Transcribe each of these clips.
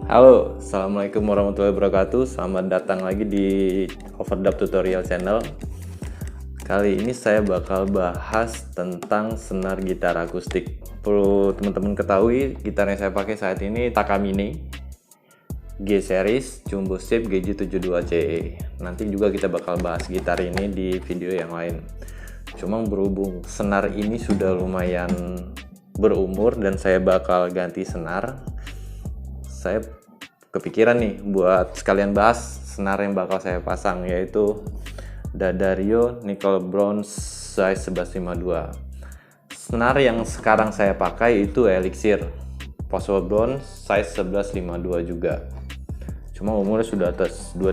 Halo, Assalamualaikum warahmatullahi wabarakatuh. Selamat datang lagi di Overdub Tutorial Channel. Kali ini saya bakal bahas tentang senar gitar akustik. Perlu teman-teman ketahui, gitar yang saya pakai saat ini Takamine G Series Jumbo Shape GJ72CE. Nanti juga kita bakal bahas gitar ini di video yang lain. Cuma berhubung senar ini sudah lumayan berumur dan saya bakal ganti senar, saya kepikiran nih buat sekalian bahas senar yang bakal saya pasang, yaitu D'Addario Nickel Bronze size 1152. Senar yang sekarang saya pakai itu Elixir Possible Bronze size 1152 juga. Cuma umurnya sudah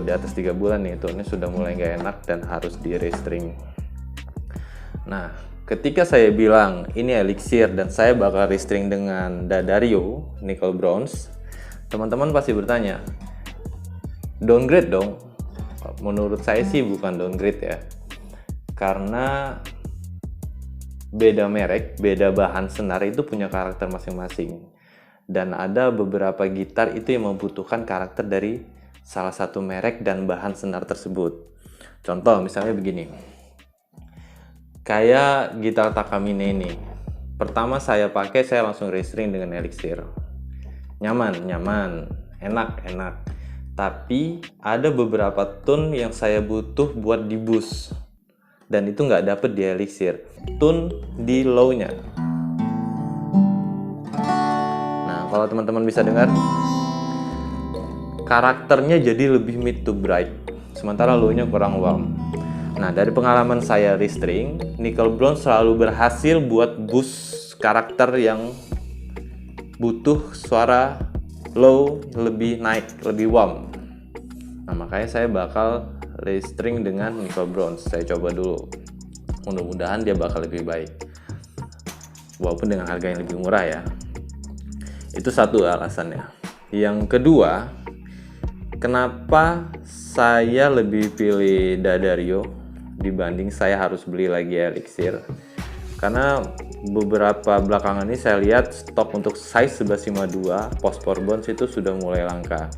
di atas 3 bulan nih, tonnya sudah mulai nggak enak dan harus di restring. Nah, ketika saya bilang ini Elixir dan saya bakal restring dengan D'Addario Nickel Bronze, teman-teman pasti bertanya, downgrade dong? Menurut saya sih bukan downgrade ya, karena beda merek, beda bahan senar itu punya karakter masing-masing, dan ada beberapa gitar itu yang membutuhkan karakter dari salah satu merek dan bahan senar tersebut. Contoh misalnya begini, kayak gitar Takamine ini, pertama saya pakai, saya langsung restring dengan Elixir. Nyaman, enak. Tapi ada beberapa tone yang saya butuh buat di boost, dan itu nggak dapet di Elixir. Tone di low-nya. Nah, kalau teman-teman bisa dengar, karakternya jadi lebih mid to bright, sementara low-nya kurang warm. Nah, dari pengalaman saya restring, Nickel Bronze selalu berhasil buat boost karakter yang butuh suara low lebih naik, lebih warm. Nah, makanya saya bakal restring dengan Nickel Bronze. Saya coba dulu, mudah-mudahan dia bakal lebih baik, walaupun dengan harga yang lebih murah ya. Itu satu alasannya. Yang kedua, kenapa saya lebih pilih D'Addario dibanding saya harus beli lagi Elixir? Karena beberapa belakangan ini saya lihat stok untuk size 1152 Possible Bronze itu sudah mulai langka.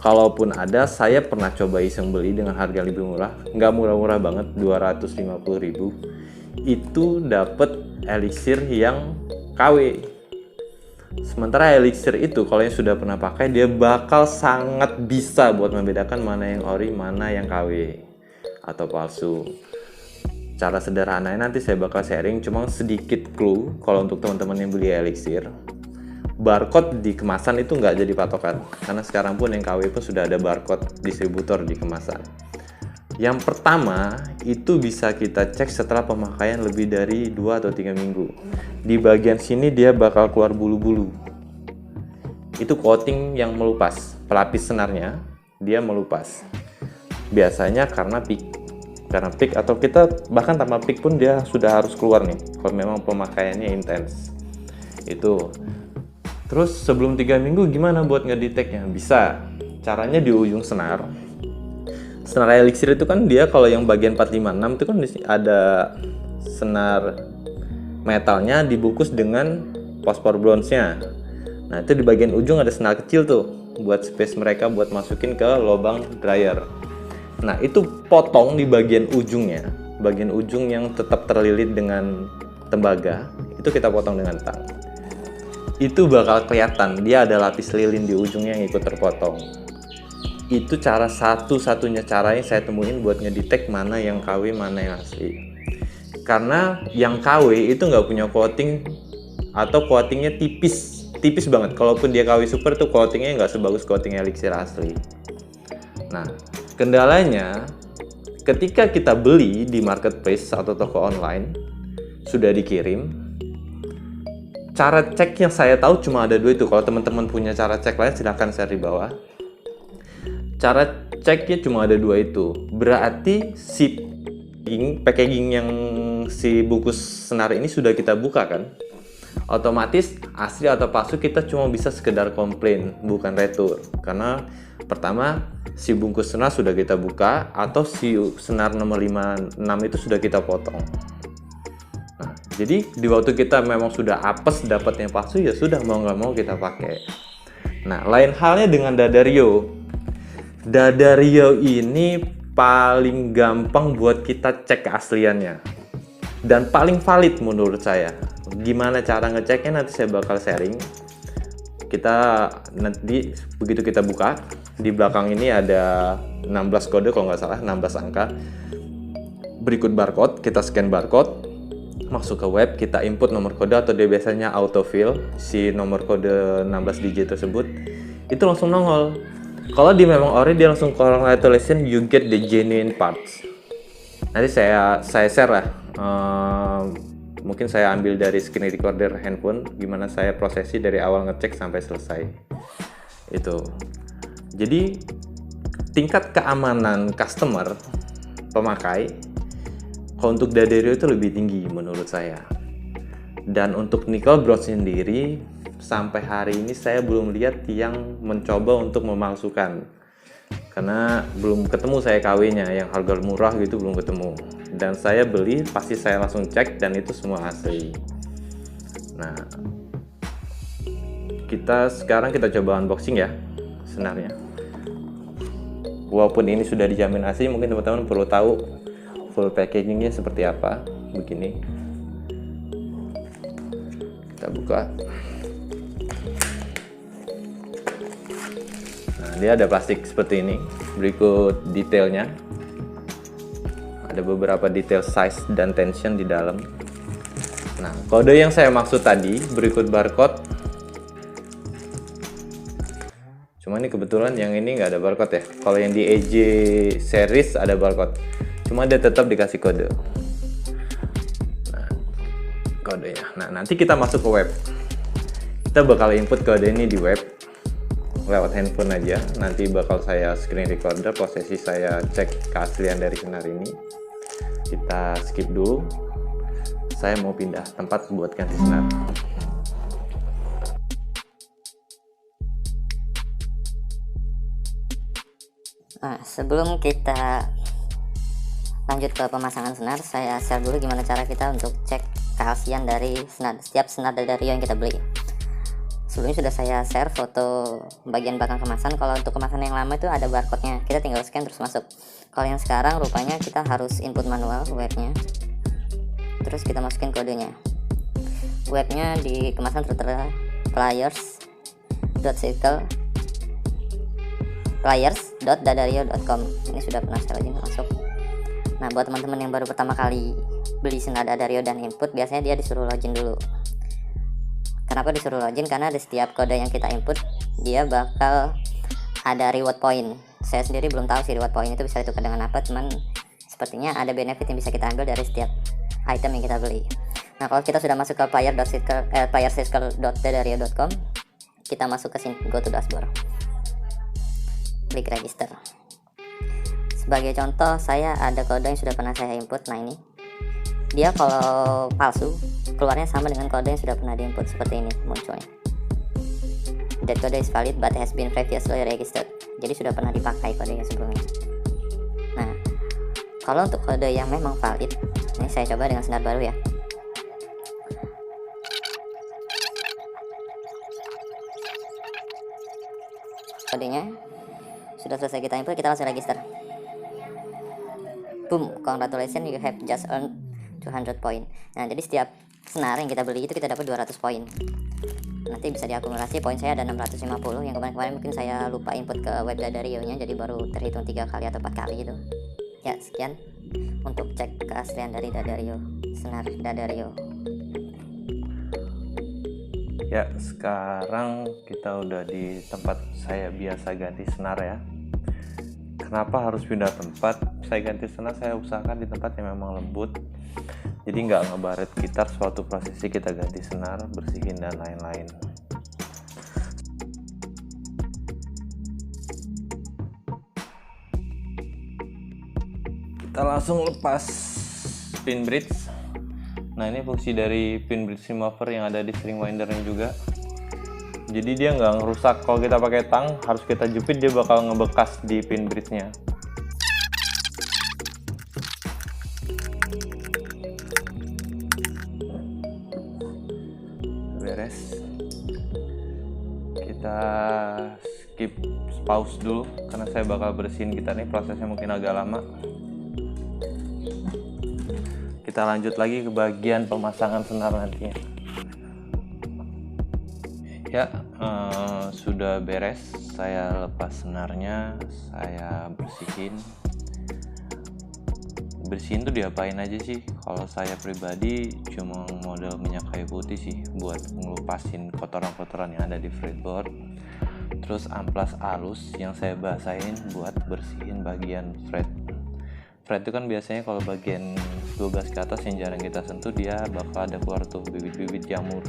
Kalaupun ada, saya pernah coba iseng beli dengan harga lebih murah, nggak murah-murah banget, 250.000. Itu dapet Elixir yang KW. Sementara Elixir itu kalau yang sudah pernah pakai, dia bakal sangat bisa buat membedakan mana yang ori, mana yang KW atau palsu. Cara sederhananya nanti saya bakal sharing, cuma sedikit clue kalau untuk teman-teman yang beli Elixir. Barcode di kemasan itu nggak jadi patokan, karena sekarang pun yang KW pun sudah ada barcode distributor di kemasan. Yang pertama, itu bisa kita cek setelah pemakaian lebih dari 2 atau 3 minggu. Di bagian sini dia bakal keluar bulu-bulu. Itu coating yang melupas, pelapis senarnya dia melupas. Biasanya karena peak atau kita bahkan tanpa peak pun dia sudah harus keluar nih kalau memang pemakaiannya intens. Itu. Terus sebelum 3 minggu gimana buat ngedeteknya? Bisa. Caranya di ujung senar. Senar Elixir itu kan dia kalau yang bagian 456 itu kan ada senar metalnya dibungkus dengan Possible Bronze-nya. Nah, itu di bagian ujung ada senar kecil tuh buat space mereka buat masukin ke lubang dryer. Nah, itu potong di bagian ujungnya, bagian ujung yang tetap terlilit dengan tembaga, itu kita potong dengan tang. Itu bakal kelihatan, dia ada lapis lilin di ujungnya yang ikut terpotong. Itu cara satu-satunya cara yang saya temuin buat ngedetek mana yang KW, mana yang asli. Karena yang KW itu nggak punya coating atau coatingnya tipis banget. Kalaupun dia KW super tuh coatingnya nggak sebagus coating Elixir asli. Nah, kendalanya ketika kita beli di marketplace atau toko online sudah dikirim, cara cek yang saya tahu cuma ada 2 itu. Kalau teman-teman punya cara cek lain silahkan share di bawah. Cara ceknya cuma ada 2 itu. Berarti si packaging yang si bungkus senar ini sudah kita buka kan? Otomatis asli atau palsu kita cuma bisa sekedar komplain, bukan retur. Karena pertama, si bungkus senar sudah kita buka atau si senar nomor 56 itu sudah kita potong. Nah, jadi di waktu kita memang sudah apes dapat yang palsu, ya sudah mau nggak mau kita pakai. Nah, lain halnya dengan Dadario. Dadario ini paling gampang buat kita cek keasliannya dan paling valid menurut saya. Gimana cara ngeceknya nanti saya bakal sharing. Kita nanti begitu kita buka, di belakang ini ada 16 kode kalau nggak salah, 16 angka. Berikut barcode, kita scan barcode, masuk ke web, kita input nomor kode atau dia biasanya autofill si nomor kode 16 digit tersebut, itu langsung nongol. Kalau di memang ori dia langsung congratulations you get the genuine parts. Nanti saya share lah, mungkin saya ambil dari screen recorder handphone gimana saya prosesi dari awal ngecek sampai selesai. Itu jadi tingkat keamanan customer pemakai kalau untuk Dadario itu lebih tinggi menurut saya. Dan untuk Nicole Bronze sendiri sampai hari ini saya belum lihat yang mencoba untuk memalsukan, karena belum ketemu saya KW-nya yang harga murah gitu, belum ketemu. Dan saya beli pasti saya langsung cek dan itu semua asli. Nah, sekarang kita coba unboxing ya senarnya. Walaupun ini sudah dijamin asli, mungkin teman-teman perlu tahu full packagingnya seperti apa. Begini, kita buka. Nah, dia ada plastik seperti ini. Berikut detailnya, ada beberapa detail size dan tension di dalam. Nah, kode yang saya maksud tadi berikut barcode. Cuma ini kebetulan yang ini nggak ada barcode ya. Kalau yang di EJ series ada barcode, cuma dia tetap dikasih kode. Nah, kodenya. Nah, nanti kita masuk ke web. Kita bakal input kode ini di web lewat handphone aja. Nanti bakal saya screen recorder prosesi saya cek keaslian dari senar ini. Kita skip dulu. Saya mau pindah tempat buat ganti senar. Nah, sebelum kita lanjut ke pemasangan senar, saya share dulu gimana cara kita untuk cek keaslian dari setiap senar Dadario yang kita beli. Sebelumnya sudah saya share foto bagian belakang kemasan. Kalau untuk kemasan yang lama itu ada barcode-nya, kita tinggal scan terus masuk. Kalau yang sekarang rupanya kita harus input manual webnya, terus kita masukin kodenya. Webnya di kemasan tertera players.dadario.com. Ini sudah pernah saya login masuk. Nah, buat teman-teman yang baru pertama kali beli senar Dadario dan input, biasanya dia disuruh login dulu. Kenapa disuruh login? Karena di setiap kode yang kita input dia bakal ada reward point. Saya sendiri belum tahu sih reward point itu bisa ditukar dengan apa, cuman sepertinya ada benefit yang bisa kita ambil dari setiap item yang kita beli. Nah, kalau kita sudah masuk ke playercircle.dadario.com, kita masuk ke sini, go to dashboard, klik register. Sebagai contoh, saya ada kode yang sudah pernah saya input. Nah, ini dia kalau palsu keluarnya sama dengan kode yang sudah pernah diinput, seperti ini munculnya. That code is valid but has been previously registered. Jadi sudah pernah dipakai kode yang sebelumnya. Nah, kalau untuk kode yang memang valid, ini saya coba dengan senar baru ya. Kodenya sudah selesai kita input, kita langsung register. Boom, congratulations, you have just earned 200 poin. Nah, jadi setiap senar yang kita beli itu kita dapat 200 poin. Nanti bisa diakumulasi. Poin saya ada 650. Yang kemarin mungkin saya lupa input ke web Dadario nya, jadi baru terhitung 3 kali atau 4 kali gitu. Ya, sekian untuk cek keaslian dari Dadario, senar Dadario. Ya, sekarang kita udah di tempat saya biasa ganti senar ya. Kenapa harus pindah tempat? Saya ganti senar, saya usahakan di tempat yang memang lembut, jadi nggak ngebaret gitar suatu prosesi kita ganti senar, bersihin dan lain-lain. Kita langsung lepas pin bridge. Nah, ini fungsi dari pin bridge remover yang ada di string windernya juga. Jadi dia nggak ngerusak. Kalau kita pakai tang, harus kita jepit, dia bakal ngebekas di pin bridge-nya. Beres. Kita skip pause dulu karena saya bakal bersihin gitar ini, prosesnya mungkin agak lama. Kita lanjut lagi ke bagian pemasangan senar nantinya. Ya, sudah beres. Saya lepas senarnya, saya bersihin. Bersihin tuh diapain aja sih? Kalau saya pribadi cuma model minyak kayu putih sih buat ngelupasin kotoran-kotoran yang ada di fretboard. Terus amplas halus yang saya basahin buat bersihin bagian fret. Fret itu kan biasanya kalau bagian 12 ke atas yang jarang kita sentuh, dia bakal ada keluar tuh bibit-bibit jamur.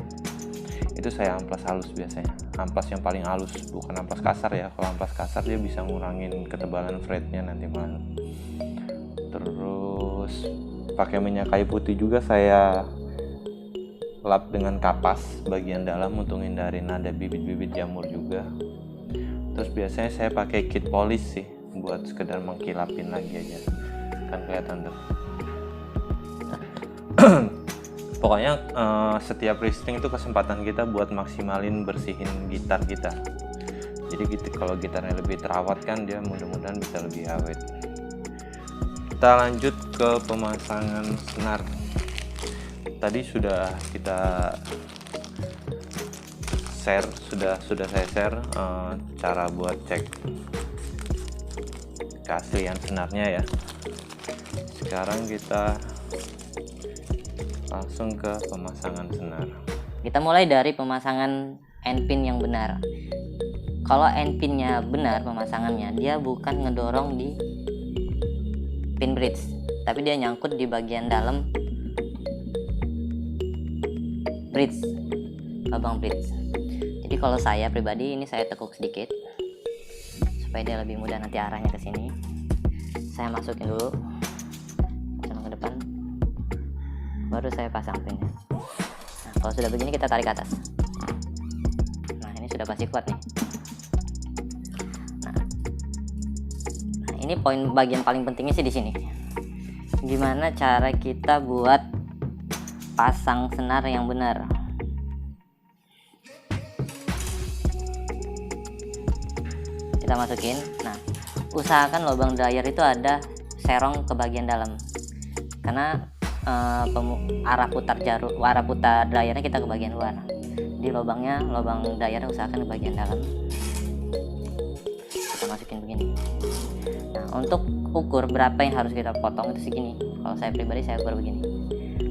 Itu saya amplas halus biasanya. Amplas yang paling halus, bukan amplas kasar ya. Kalau amplas kasar dia bisa ngurangin ketebalan fretnya nanti malam. Terus pakai minyak kayu putih juga saya lap dengan kapas bagian dalam untuk hindarin ada bibit-bibit jamur juga. Terus biasanya saya pakai kit polish sih buat sekedar mengkilapin lagi aja, kan kelihatan tuh. Pokoknya setiap restring itu kesempatan kita buat maksimalin bersihin gitar kita. Jadi gitu, kalau gitarnya lebih terawat kan dia mudah-mudahan bisa lebih awet. Kita lanjut ke pemasangan senar. Tadi sudah kita share, sudah saya share cara buat cek keaslian senarnya ya. Sekarang kita langsung ke pemasangan senar. Kita mulai dari pemasangan end pin yang benar. Kalau end pinnya benar pemasangannya, dia bukan ngedorong di pin bridge, tapi dia nyangkut di bagian dalam bridge, lubang bridge. Jadi kalau saya pribadi ini saya tekuk sedikit supaya dia lebih mudah nanti arahnya ke sini. Saya masukin dulu ke depan, baru saya pasang pinnya. Nah, kalau sudah begini kita tarik ke atas. Nah, ini sudah pasti kuat nih. Ini poin bagian paling pentingnya sih di sini. Gimana cara kita buat pasang senar yang benar? Kita masukin. Nah, usahakan lubang dryer itu ada serong ke bagian dalam. Karena arah putar dryernya kita ke bagian luar. Di lubang dryernya usahakan ke bagian dalam. Kita masukin begini. Nah, untuk ukur berapa yang harus kita potong itu segini. Kalau saya pribadi saya ukur begini.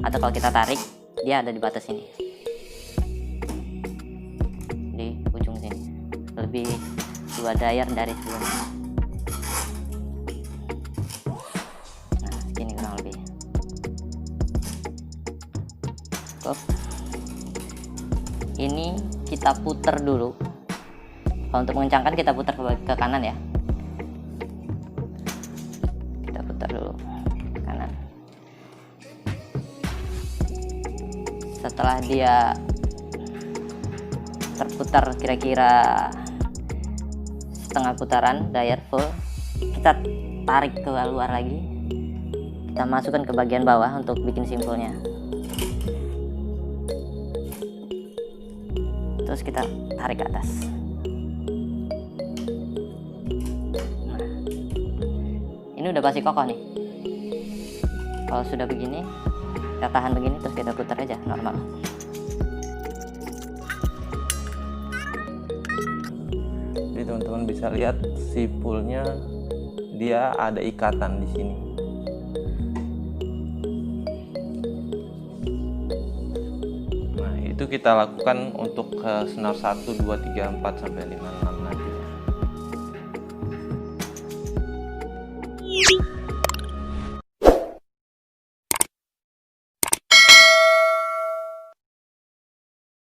Atau kalau kita tarik, dia ada di batas ini, di ujung sini, lebih 2 dryer dari sebelumnya. Nah, segini kurang lebih. Cukup. Ini kita putar dulu. Kalau untuk mengencangkan kita putar ke kanan ya. Dulu kanan. Setelah dia terputar kira-kira setengah putaran dryer full, kita tarik ke luar lagi, kita masukkan ke bagian bawah untuk bikin simpulnya. Terus kita tarik ke atas. Ini udah pasti kokoh nih. Kalau sudah begini, kita tahan begini terus kita putar aja normal. Jadi teman-teman bisa lihat sipulnya dia ada ikatan di sini. Nah, itu kita lakukan untuk senar 1, 2, 3, 4 sampai 5, 6,